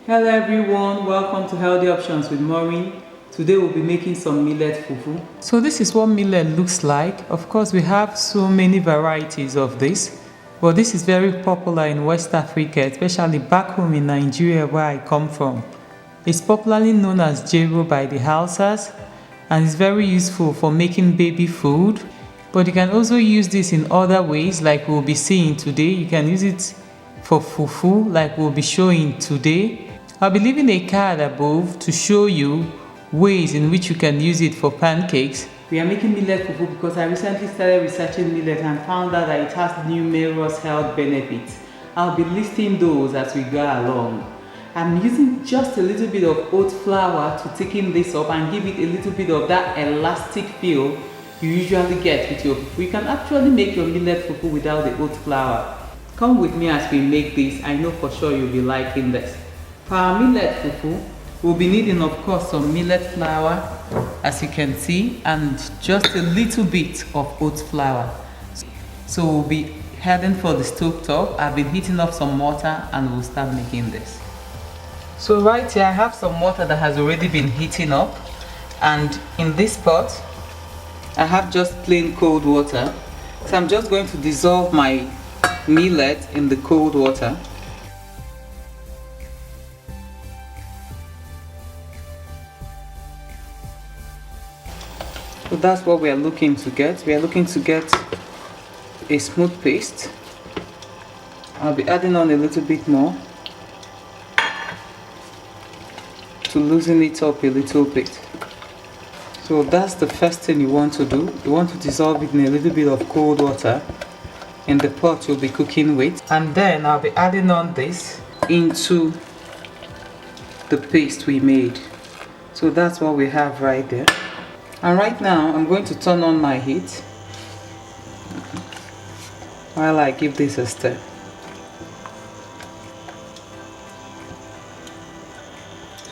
Hello everyone, welcome to Healthy Options with Maureen. Today we'll be making some millet fufu. So this is what millet looks like. Of course we have so many varieties of this, but this is very popular in West Africa, especially back home in Nigeria where I come from. It's popularly known as jero by the Hausas and is very useful for making baby food. But you can also use this in other ways like we'll be seeing today. You can use it for fufu like we'll be showing today. I'll be leaving a card above to show you ways in which you can use it for pancakes. We are making millet fufu because I recently started researching millet and found out that it has numerous health benefits. I'll be listing those as we go along. I'm using just a little bit of oat flour to thicken this up and give it a little bit of that elastic feel you usually get with your fufu. You can actually make your millet fufu without the oat flour. Come with me as we make this. I know for sure you'll be liking this. For our millet fufu, we'll be needing of course some millet flour as you can see and just a little bit of oat flour. So we'll be heading for the stove top. I've been heating up some water and we'll start making this. So right here I have some water that has already been heating up, and in this pot I have just plain cold water. So I'm just going to dissolve my millet in the cold water. So that's what we are looking to get. We are looking to get a smooth paste. I'll be adding on a little bit more to loosen it up a little bit. So that's the first thing you want to do. You want to dissolve it in a little bit of cold water in the pot you'll be cooking with, and then I'll be adding on this into the paste we made. So that's what we have right there. And right now I'm going to turn on my heat while I give this a stir.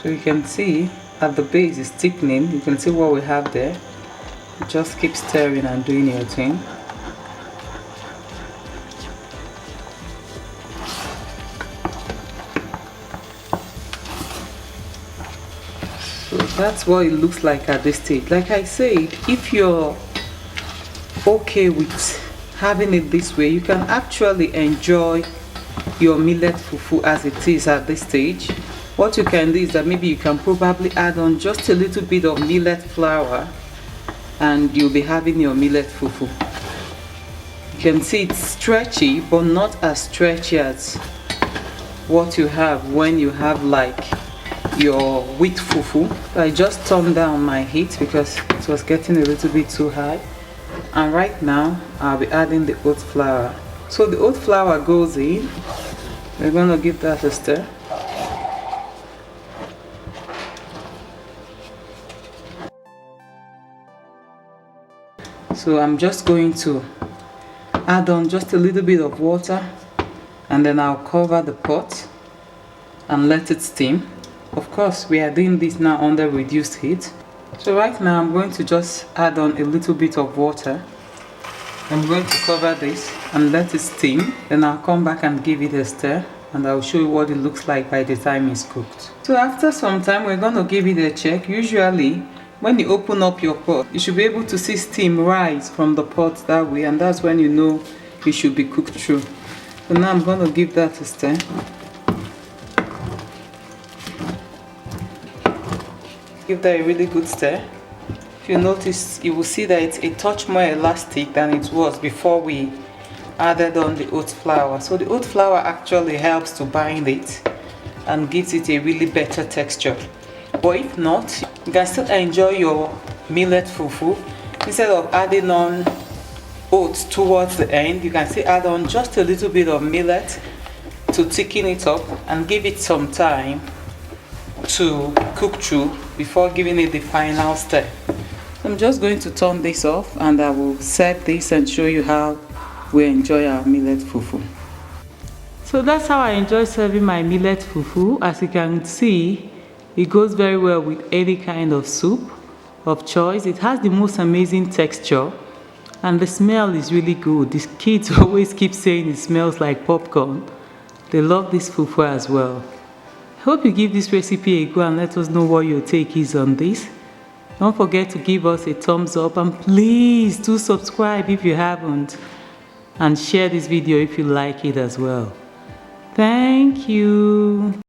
So you can see that the base is thickening. You can see what we have there. Just keep stirring and doing your thing. So that's what it looks like at this stage. Like I said, if you're okay with having it this way, you can actually enjoy your millet fufu as it is at this stage. What you can do is that maybe you can probably add on just a little bit of millet flour and you'll be having your millet fufu. You can see it's stretchy but not as stretchy as what you have when you have like your wheat fufu. I just turned down my heat because it was getting a little bit too high, and right now I'll be adding the oat flour. So the oat flour goes in. We're going to give that a stir. So I'm just going to add on just a little bit of water, and then I'll cover the pot and let it steam. Of course we are doing this now under reduced heat. So right now I'm going to just add on a little bit of water. I'm going to cover this and let it steam. Then I'll come back and give it a stir, and I'll show you what it looks like by the time it's cooked. So after some time we're going to give it a check. Usually when you open up your pot, you should be able to see steam rise from the pot that way, and that's when you know it should be cooked through. So now I'm going to give that a stir. Give that a really good stir. If you notice, you will see that it's a touch more elastic than it was before we added on the oat flour. So the oat flour actually helps to bind it and gives it a really better texture. But if not, you can still enjoy your millet fufu. Instead of adding on oats towards the end, you can still add on just a little bit of millet to thicken it up and give it some time to cook through before giving it the final stir. I'm just going to turn this off and I will serve this and show you how we enjoy our millet fufu. So that's how I enjoy serving my millet fufu. As you can see, it goes very well with any kind of soup of choice. It has the most amazing texture and the smell is really good. These kids always keep saying it smells like popcorn. They love this fufu as well. Hope you give this recipe a go and let us know what your take is on this. Don't forget to give us a thumbs up and please do subscribe if you haven't, and share this video if you like it as well. Thank you.